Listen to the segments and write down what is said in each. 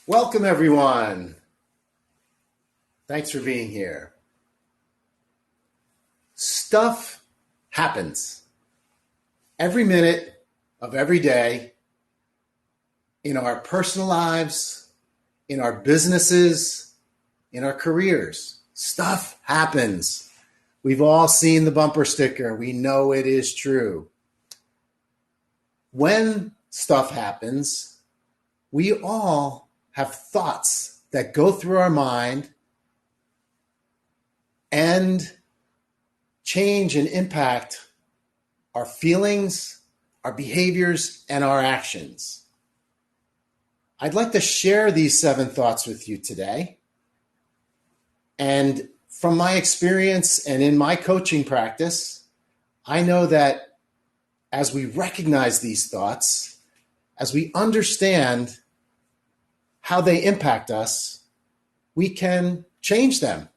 Welcome, everyone. Thanks for being here. Stuff happens every minute of every day in our personal lives, in our businesses, in our careers. Stuff happens. We've all seen the bumper sticker. We know it is true. When stuff happens, we all have thoughts that go through our mind and change and impact our feelings, our behaviors, and our actions. I'd like to share these 7 thoughts with you today. And from my experience and in my coaching practice, I know that as we recognize these thoughts, as we understand how they impact us, we can change them.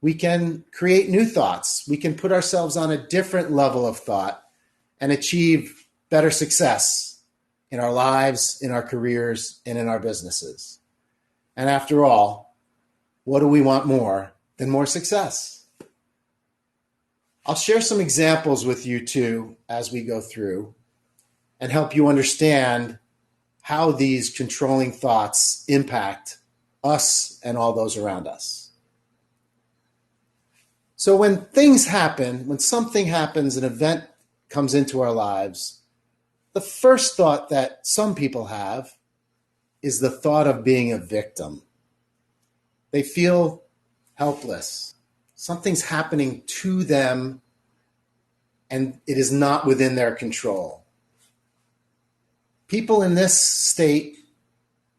We can create new thoughts. We can put ourselves on a different level of thought and achieve better success in our lives, in our careers, and in our businesses. And after all, what do we want more than more success? I'll share some examples with you too as we go through and help you understand how these controlling thoughts impact us and all those around us. So when things happen, when something happens, an event comes into our lives, the first thought that some people have is the thought of being a victim. They feel helpless. Something's happening to them and it is not within their control. People in this state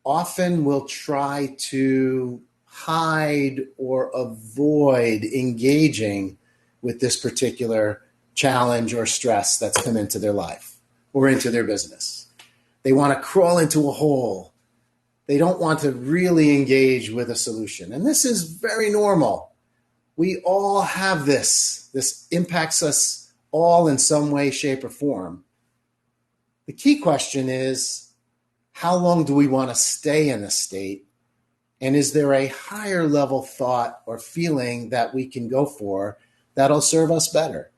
often will try to hide or avoid engaging with this particular challenge or stress that's come into their life or into their business. They want to crawl into a hole. They don't want to really engage with a solution. And this is very normal. We all have this. This impacts us all in some way, shape, or form. The key question is, how long do we want to stay in this state? And is there a higher level thought or feeling that we can go for that'll serve us better?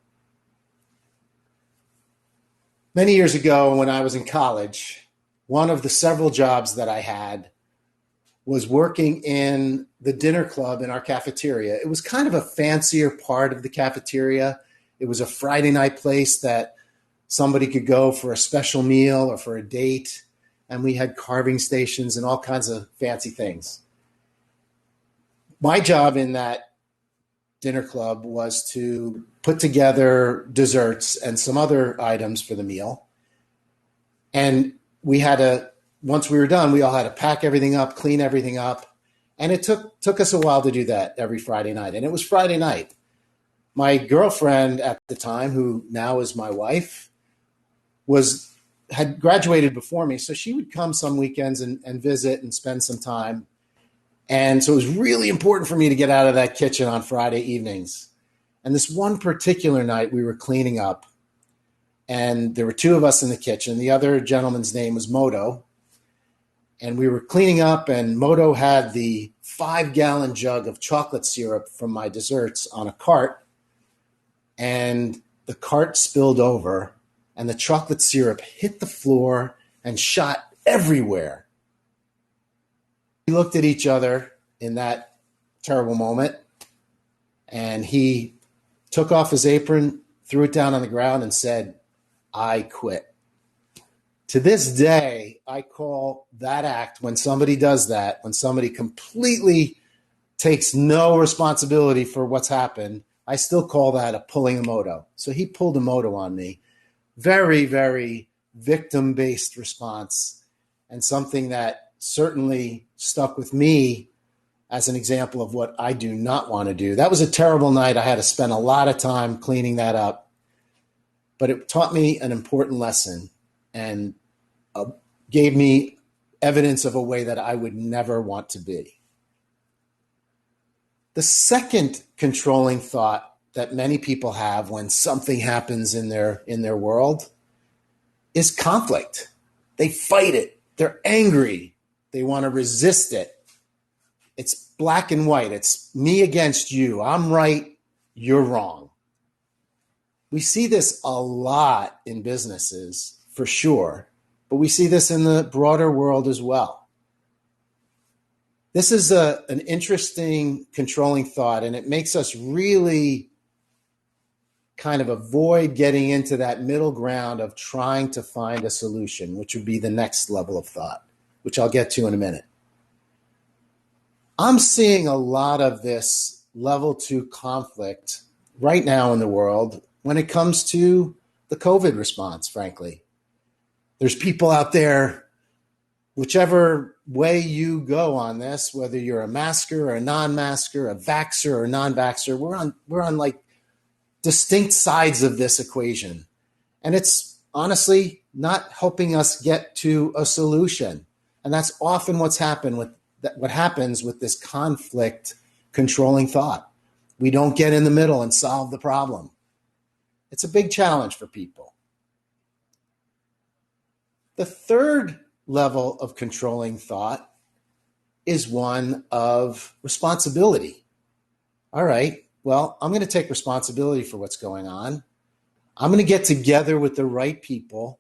Many years ago, when I was in college, one of the several jobs that I had was working in the dinner club in our cafeteria. It was kind of a fancier part of the cafeteria. It was a Friday night place that somebody could go for a special meal or for a date. And we had carving stations and all kinds of fancy things. My job in that dinner club was to put together desserts and some other items for the meal. And we had to, once we were done, we all had to pack everything up, clean everything up. And it took us a while to do that every Friday night. And it was Friday night. My girlfriend at the time, who now is my wife, had graduated before me. So she would come some weekends and visit and spend some time. And so it was really important for me to get out of that kitchen on Friday evenings. And this one particular night we were cleaning up and there were 2 of us in the kitchen. The other gentleman's name was Moto. And we were cleaning up and Moto had the 5-gallon jug of chocolate syrup from my desserts on a cart. And the cart spilled over and the chocolate syrup hit the floor and shot everywhere. We looked at each other in that terrible moment, and he took off his apron, threw it down on the ground, and said, "I quit." To this day, I call that act, when somebody does that, when somebody completely takes no responsibility for what's happened, I still call that a pulling a moto. So he pulled a moto on me. Very, very victim-based response, and something that certainly stuck with me as an example of what I do not want to do. That was a terrible night. I had to spend a lot of time cleaning that up, but it taught me an important lesson and gave me evidence of a way that I would never want to be. The second controlling thought that many people have when something happens in their world is conflict. They fight it. They're angry. They want to resist it. It's black and white. It's me against you. I'm right. You're wrong. We see this a lot in businesses, for sure, but we see this in the broader world as well. This is an interesting controlling thought, and it makes us really kind of avoid getting into that middle ground of trying to find a solution, which would be the next level of thought, which I'll get to in a minute. I'm seeing a lot of this level 2 conflict right now in the world when it comes to the COVID response, frankly. There's people out there, whichever way you go on this, whether you're a masker or a non-masker, a vaxxer or a non-vaxxer, we're on like distinct sides of this equation. And it's honestly not helping us get to a solution. And that's often what happens with this conflict controlling thought. We don't get in the middle and solve the problem. It's a big challenge for people. The third level of controlling thought is one of responsibility. All right, well, I'm going to take responsibility for what's going on. I'm going to get together with the right people.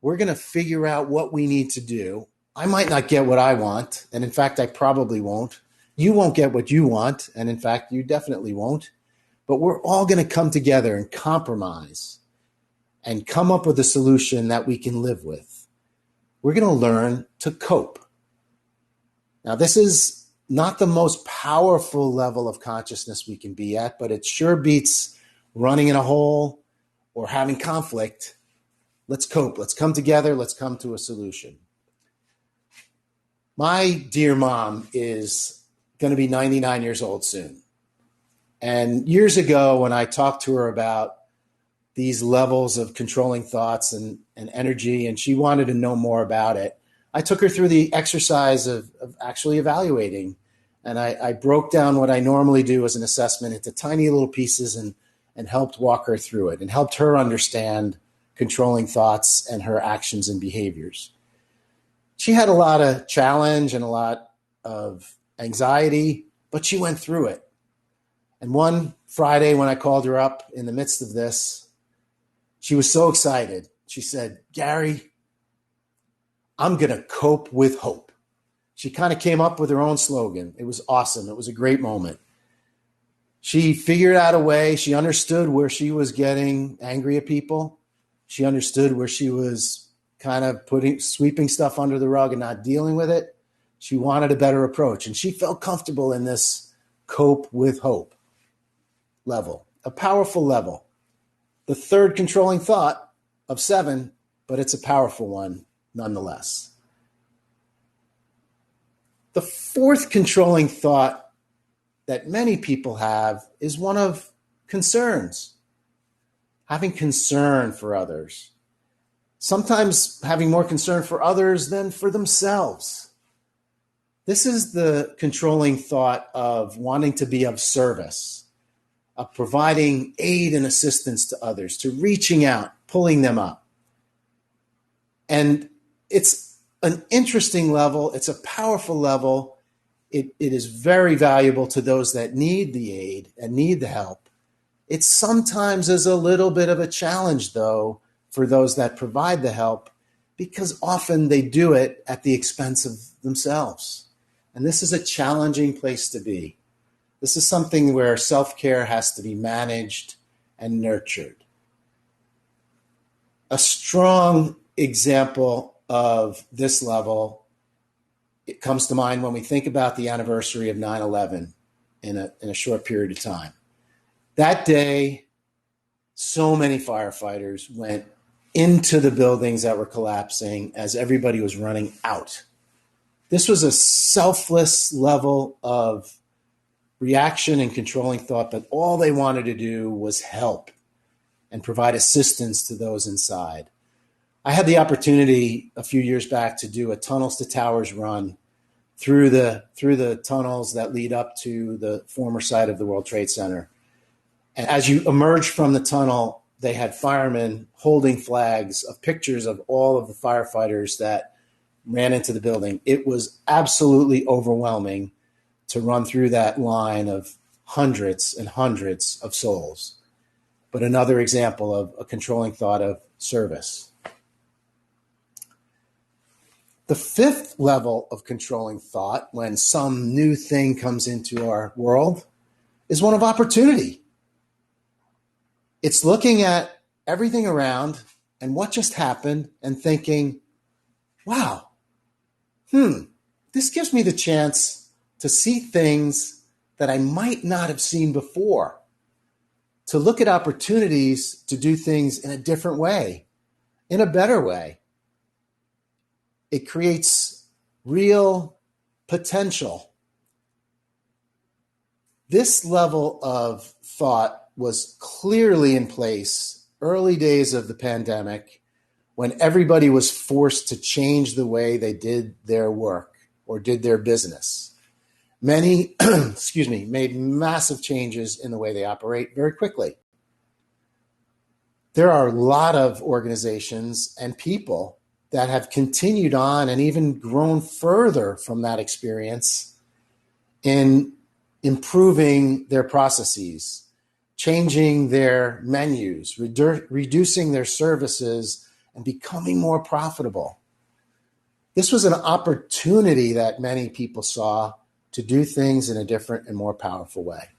We're going to figure out what we need to do. I might not get what I want, and in fact, I probably won't. You won't get what you want, and in fact, you definitely won't. But we're all going to come together and compromise and come up with a solution that we can live with. We're going to learn to cope. Now, this is not the most powerful level of consciousness we can be at, but it sure beats running in a hole or having conflict. Let's cope. Let's come together. Let's come to a solution. My dear mom is going to be 99 years old soon. And years ago, when I talked to her about these levels of controlling thoughts and energy, and she wanted to know more about it, I took her through the exercise of actually evaluating. And I broke down what I normally do as an assessment into tiny little pieces and helped walk her through it and helped her understand controlling thoughts and her actions and behaviors. She had a lot of challenge and a lot of anxiety, but she went through it. And one Friday when I called her up in the midst of this, she was so excited. She said, "Gary, I'm going to cope with hope." She kind of came up with her own slogan. It was awesome. It was a great moment. She figured out a way. She understood where she was getting angry at people. She understood where she was kind of sweeping stuff under the rug and not dealing with it. She wanted a better approach, and she felt comfortable in this cope with hope level, a powerful level. The third controlling thought of 7, but it's a powerful one nonetheless. The fourth controlling thought that many people have is one of concerns, having concern for others. Sometimes having more concern for others than for themselves. This is the controlling thought of wanting to be of service, of providing aid and assistance to others, to reaching out, pulling them up. And it's an interesting level. It's a powerful level. It is very valuable to those that need the aid and need the help. It sometimes is a little bit of a challenge, though, for those that provide the help, because often they do it at the expense of themselves. And this is a challenging place to be. This is something where self-care has to be managed and nurtured. A strong example of this level, it comes to mind when we think about the anniversary of 9/11 in a short period of time. That day, so many firefighters went into the buildings that were collapsing as everybody was running out. This was a selfless level of reaction and controlling thought, but all they wanted to do was help and provide assistance to those inside. I had the opportunity a few years back to do a Tunnels to Towers run through the tunnels that lead up to the former site of the World Trade Center. And as you emerge from the tunnel, they had firemen holding flags of pictures of all of the firefighters that ran into the building. It was absolutely overwhelming to run through that line of hundreds and hundreds of souls. But another example of a controlling thought of service. The fifth level of controlling thought, when some new thing comes into our world, is one of opportunity. It's looking at everything around and what just happened and thinking, wow, this gives me the chance to see things that I might not have seen before, to look at opportunities to do things in a different way, in a better way. It creates real potential. This level of thought was clearly in place early days of the pandemic, when everybody was forced to change the way they did their work or did their business. Many, made massive changes in the way they operate very quickly. There are a lot of organizations and people that have continued on and even grown further from that experience in improving their processes, changing their menus, reducing their services, and becoming more profitable. This was an opportunity that many people saw to do things in a different and more powerful way.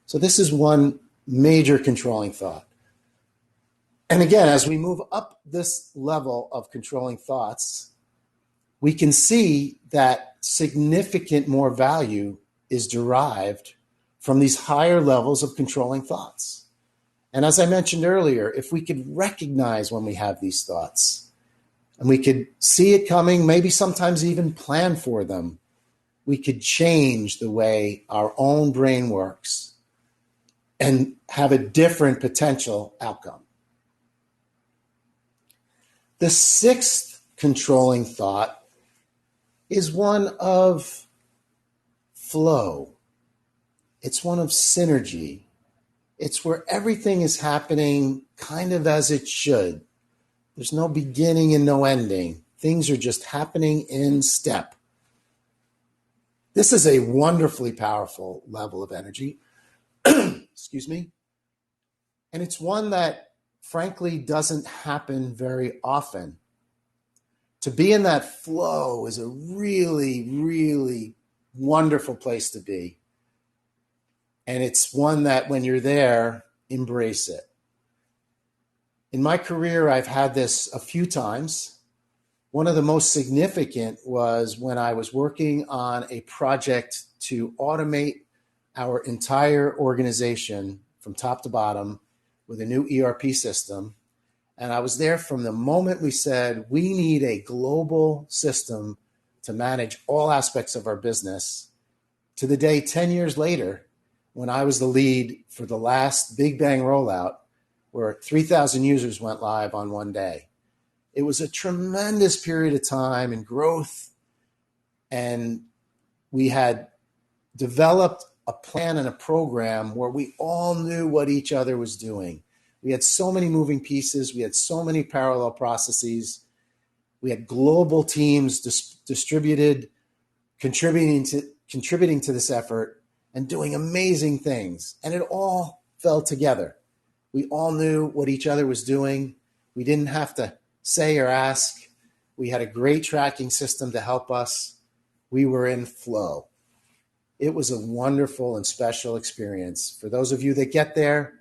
So this is one major controlling thought. And again, as we move up this level of controlling thoughts, we can see that significant more value is derived from these higher levels of controlling thoughts. And as I mentioned earlier, if we could recognize when we have these thoughts and we could see it coming, maybe sometimes even plan for them, we could change the way our own brain works and have a different potential outcome. The sixth controlling thought is one of flow. It's one of synergy. It's where everything is happening kind of as it should. There's no beginning and no ending. Things are just happening in step. This is a wonderfully powerful level of energy. Excuse me. And it's one that frankly doesn't happen very often. To be in that flow is a really, really wonderful place to be. And it's one that when you're there, embrace it. In my career, I've had this a few times. One of the most significant was when I was working on a project to automate our entire organization from top to bottom with a new ERP system. And I was there from the moment we said, we need a global system to manage all aspects of our business, to the day 10 years later, when I was the lead for the last Big Bang rollout, where 3,000 users went live on one day. It was a tremendous period of time and growth. And we had developed a plan and a program where we all knew what each other was doing. We had so many moving pieces. We had so many parallel processes. We had global teams distributed, contributing to this effort and doing amazing things. And it all fell together. We all knew what each other was doing. We didn't have to say or ask. We had a great tracking system to help us. We were in flow. It was a wonderful and special experience. For those of you that get there,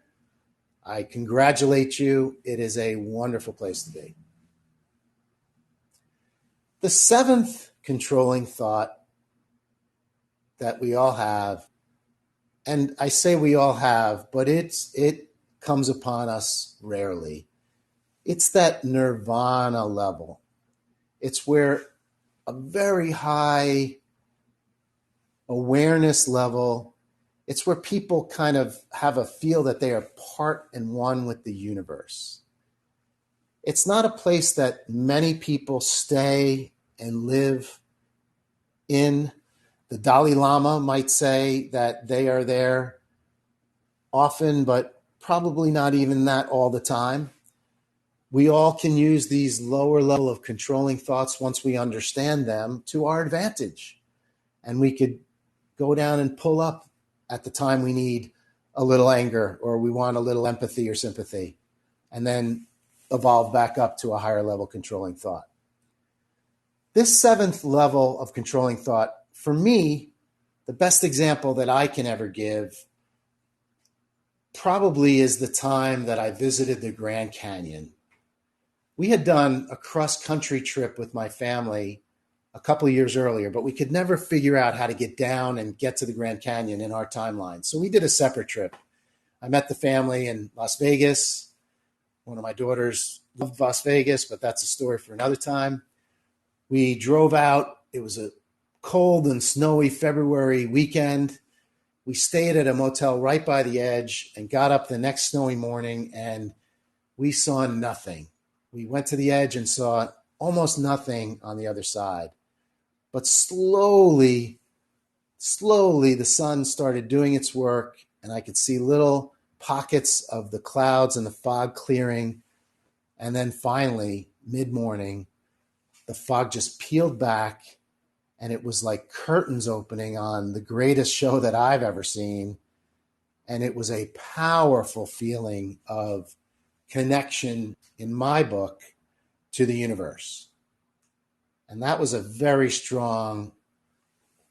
I congratulate you. It is a wonderful place to be. The seventh controlling thought that we all have, and I say we all have, but it comes upon us rarely. It's that nirvana level. It's where a very high awareness level, it's where people kind of have a feel that they are part and one with the universe. It's not a place that many people stay and live in. The Dalai Lama might say that they are there often, but probably not even that all the time. we all can use these lower level of controlling thoughts once we understand them to our advantage. And we could go down and pull up at the time we need a little anger or we want a little empathy or sympathy, and then evolve back up to a higher level controlling thought. This seventh level of controlling thought, for me, the best example that I can ever give probably is the time that I visited the Grand Canyon. We had done a cross-country trip with my family a couple of years earlier, but we could never figure out how to get down and get to the Grand Canyon in our timeline. So we did a separate trip. I met the family in Las Vegas. One of my daughters loved Las Vegas, but that's a story for another time. We drove out. It was a cold and snowy February weekend. We stayed at a motel right by the edge and got up the next snowy morning, and we saw nothing. We went to the edge and saw almost nothing on the other side. But slowly, the sun started doing its work, and I could see little pockets of the clouds and the fog clearing. And then finally, mid-morning, the fog just peeled back, and it was like curtains opening on the greatest show that I've ever seen. And it was a powerful feeling of connection, in my book, to the universe. And that was a very strong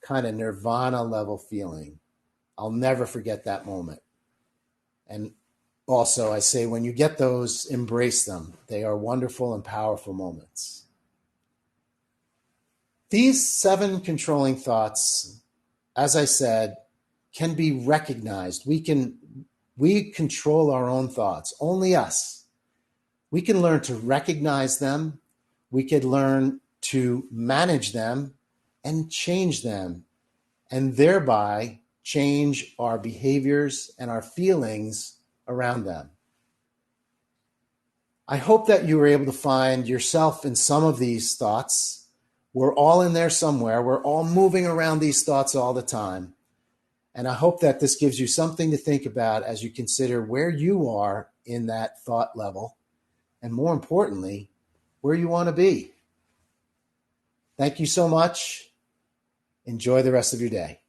kind of nirvana level feeling. I'll never forget that moment. And also, I say, when you get those, embrace them. They are wonderful and powerful moments. These 7 controlling thoughts, as I said, can be recognized. We control our own thoughts, only us. We can learn to recognize them. We could learn to manage them and change them, and thereby change our behaviors and our feelings around them. I hope that you were able to find yourself in some of these thoughts. We're all in there somewhere. We're all moving around these thoughts all the time. And I hope that this gives you something to think about as you consider where you are in that thought level, and more importantly, where you want to be. Thank you so much. Enjoy the rest of your day.